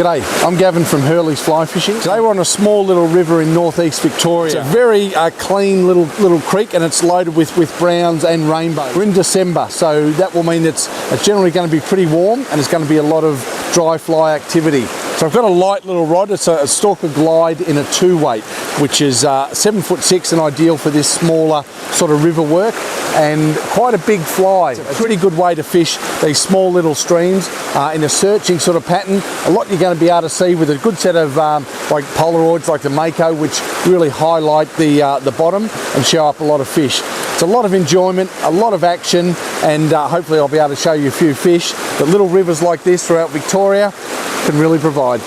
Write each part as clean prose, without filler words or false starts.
G'day, I'm Gavin from Hurley's Fly Fishing. Today we're on a small little river in northeast Victoria. It's a very clean little creek, and it's loaded with browns and rainbows. We're in December, so that will mean it's generally going to be pretty warm, and there's going to be a lot of dry fly activity. So I've got a light little rod. It's a Stalker Glide in a 2-weight, which is 7'6" and ideal for this smaller sort of river work, and quite a big fly. It's a pretty good way to fish these small little streams in a searching sort of pattern. A lot you're going to be able to see with a good set of like Polaroids like the Mako, which really highlight the bottom and show up a lot of fish. It's a lot of enjoyment, a lot of action, and hopefully I'll be able to show you a few fish that little rivers like this throughout Victoria can really provide.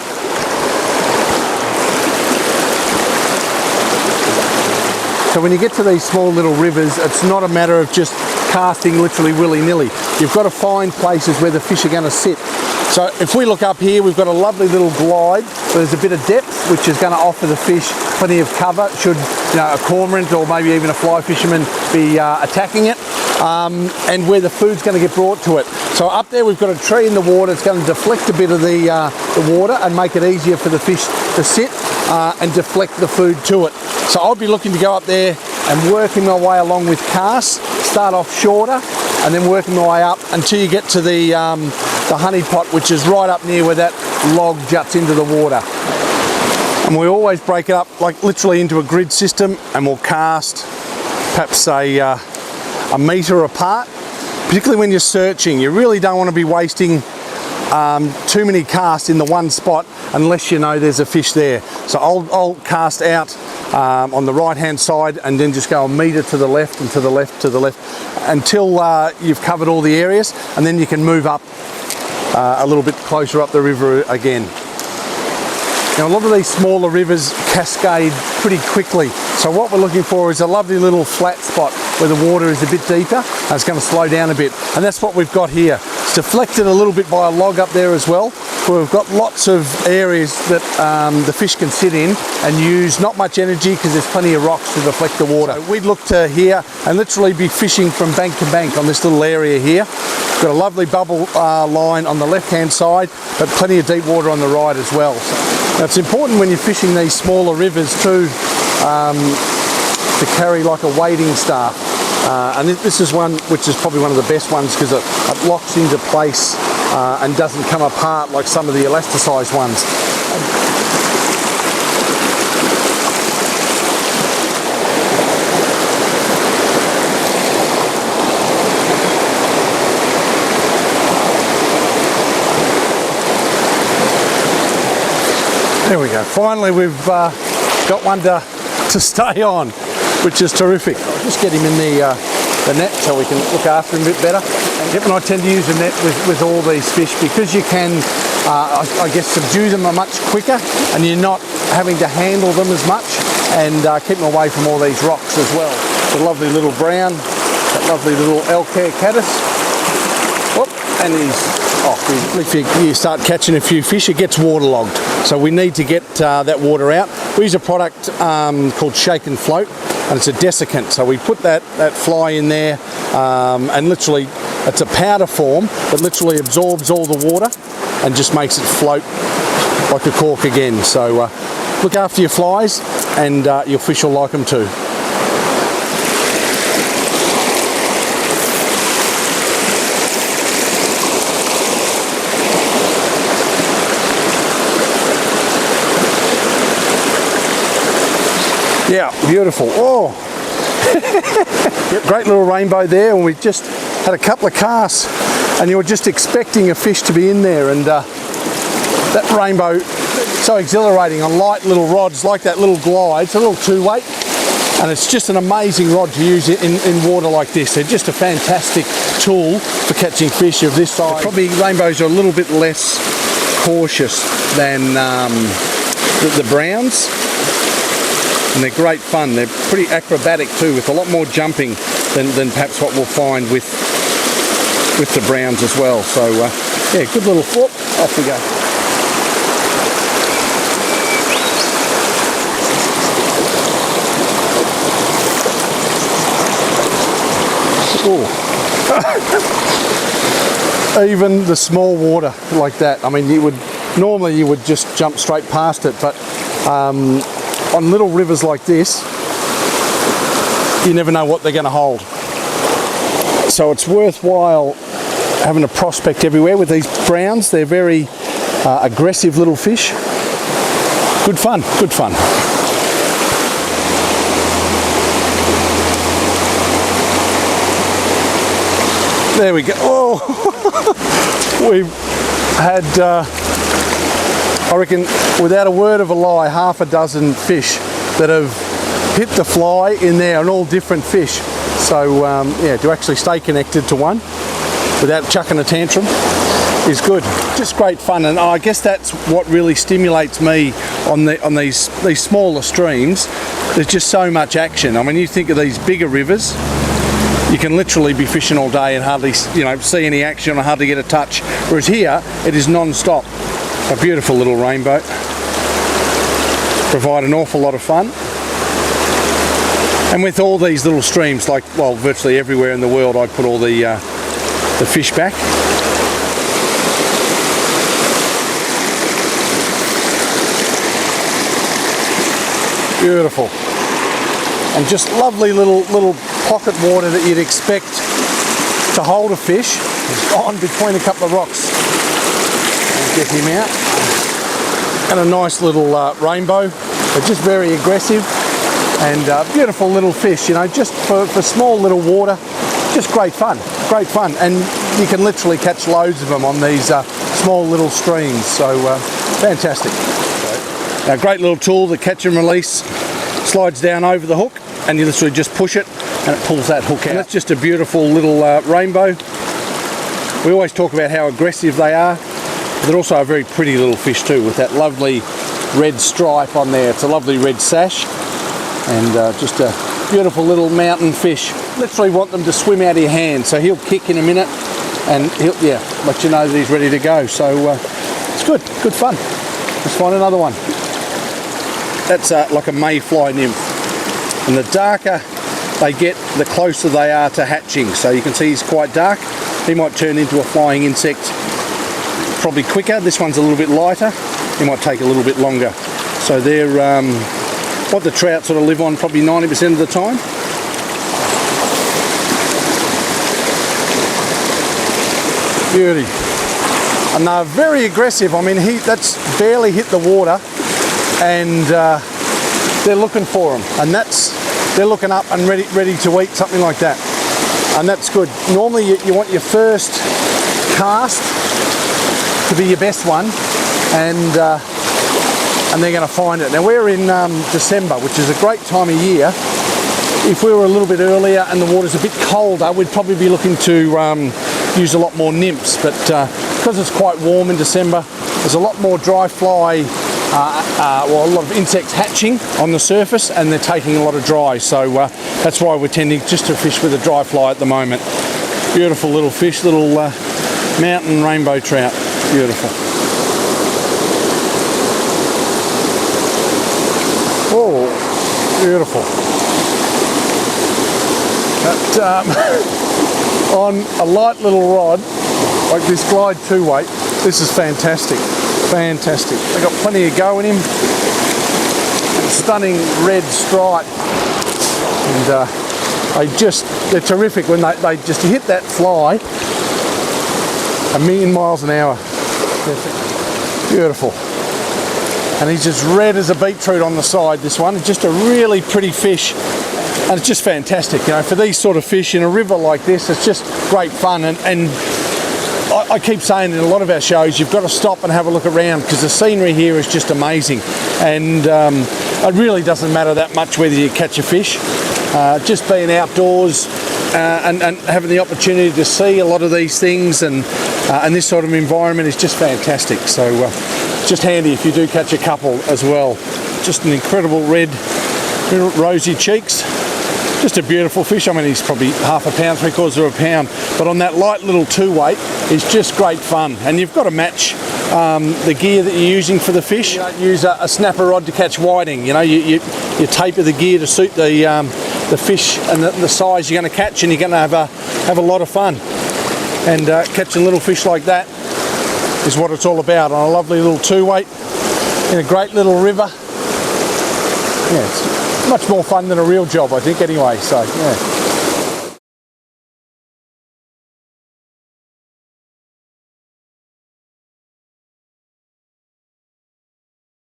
So when you get to these small little rivers, it's not a matter of just casting literally willy-nilly. You've got to find places where the fish are going to sit. So if we look up here, we've got a lovely little glide where there's a bit of depth, which is going to offer the fish plenty of cover should a cormorant or maybe even a fly fisherman be attacking it, and where the food's going to get brought to it. So up there we've got a tree in the water. It's going to deflect a bit of the water and make it easier for the fish to sit and deflect the food to it. So I'll be looking to go up there and working my way along with casts, start off shorter and then working my way up until you get to the honey pot, which is right up near where that log juts into the water. And we always break it up like literally into a grid system, and we'll cast perhaps a metre apart. Particularly when you're searching, you really don't want to be wasting too many casts in the one spot unless you know there's a fish there. So I'll cast out on the right hand side and then just go a metre to the left and to the left to the left until you've covered all the areas, and then you can move up a little bit closer up the river again. Now a lot of these smaller rivers cascade pretty quickly, so what we're looking for is a lovely little flat spot where the water is a bit deeper and it's going to slow down a bit, and that's what we've got here. It's deflected a little bit by a log up there as well, where we've got lots of areas that the fish can sit in and use not much energy because there's plenty of rocks to deflect the water. So we'd look to here and literally be fishing from bank to bank on this little area here. Got a lovely bubble line on the left hand side, but plenty of deep water on the right as well. So, now it's important when you're fishing these smaller rivers too to carry like a wading staff, and this is one which is probably one of the best ones because it locks into place and doesn't come apart like some of the elasticized ones. There we go. Finally we've got one to stay on, which is terrific. I'll just get him in the net so we can look after him a bit better. And I tend to use a net with all these fish because you can, I guess, subdue them much quicker, and you're not having to handle them as much, and keep them away from all these rocks as well. The lovely little brown, that lovely little elk-hair caddis. Whoop, and he's off. If you start catching a few fish, it gets waterlogged. So we need to get that water out. We use a product called Shake and Float, and it's a desiccant. So we put that fly in there, and literally it's a powder form that literally absorbs all the water and just makes it float like a cork again. So look after your flies, and your fish will like them too. Yeah, beautiful. Oh, great little rainbow there, and we just had a couple of casts, and you were just expecting a fish to be in there, and that rainbow, so exhilarating on light little rods like that little glide. It's a little 2-weight, and it's just an amazing rod to use in water like this. They're just a fantastic tool for catching fish of this size. Probably rainbows are a little bit less cautious than the browns. And they're great fun. They're pretty acrobatic too, with a lot more jumping than perhaps what we'll find with the browns as well. So yeah, good little flip. Off we go. Even the small water like that, I mean, you would Normally you would just jump straight past it, but on little rivers like this, you never know what they're going to hold. So it's worthwhile having a prospect everywhere with these browns. They're very aggressive little fish. Good fun, good fun. There we go. Oh, we've had, I reckon, without a word of a lie, half a dozen fish that have hit the fly in there, and all different fish. So yeah, to actually stay connected to one without chucking a tantrum is good. Just great fun, and I guess that's what really stimulates me on these smaller streams. There's just so much action. I mean, you think of these bigger rivers, you can literally be fishing all day and hardly, you know, see any action or hardly get a touch. Whereas here, it is non-stop. A beautiful little rainbow. Provide an awful lot of fun. And with all these little streams, like, well, virtually everywhere in the world, I put all the fish back. Beautiful. And just lovely little pocket water that you'd expect to hold a fish. It's gone between a couple of rocks. I'll get him out. And a nice little rainbow. They're just very aggressive and beautiful little fish, you know, just for small little water. Just great fun, great fun. And you can literally catch loads of them on these small little streams. So fantastic. A great little tool, the catch and release, slides down over the hook and you literally just push it and it pulls that hook out. And that's just a beautiful little rainbow. We always talk about how aggressive they are, but they're also a very pretty little fish too, with that lovely red stripe on there. It's a lovely red sash and just a beautiful little mountain fish. Literally want them to swim out of your hand, so he'll kick in a minute and he'll, yeah, let you know that he's ready to go. So it's good fun. Let's find another one. That's like a mayfly nymph, and the darker they get, the closer they are to hatching. So you can see he's quite dark. He might turn into a flying insect probably quicker. This one's a little bit lighter. He might take a little bit longer. So they're what the trout sort of live on probably 90% of the time. Beauty. And they're very aggressive. I mean, that's barely hit the water, and they're looking for them, and they're looking up and ready to eat, something like that. And that's good. Normally you want your first cast to be your best one, and they're going to find it. Now we're in December, which is a great time of year. If we were a little bit earlier and the water's a bit colder, we'd probably be looking to use a lot more nymphs, but because it's quite warm in December, there's a lot more dry fly, well, a lot of insects hatching on the surface, and they're taking a lot of dry, so that's why we're tending just to fish with a dry fly at the moment. Beautiful little fish, little mountain rainbow trout. Beautiful. Oh, beautiful. That, on a light little rod, like this Glide 2-weight, this is fantastic. Fantastic. They've got plenty of go in him. And stunning red stripe. And they're terrific when they just hit that fly a million miles an hour. Beautiful. And he's just red as a beetroot on the side, this one. It's just a really pretty fish. And it's just fantastic, you know, for these sort of fish in a river like this. It's just great fun, and I keep saying in a lot of our shows, you've got to stop and have a look around, because the scenery here is just amazing, and it really doesn't matter that much whether you catch a fish. Just being outdoors and having the opportunity to see a lot of these things and this sort of environment is just fantastic. So just handy if you do catch a couple as well. Just an incredible red, rosy cheeks. Just a beautiful fish. I mean, he's probably half a pound, 3/4 of a pound, but on that light little 2-weight, it's just great fun. And you've got to match the gear that you're using for the fish. You don't use a snapper rod to catch whiting. You know, you taper the gear to suit the fish and the size you're going to catch, and you're going to have a lot of fun. And catching little fish like that is what it's all about, on a lovely little 2-weight in a great little river. Yeah, it's much more fun than a real job, I think, anyway, so yeah.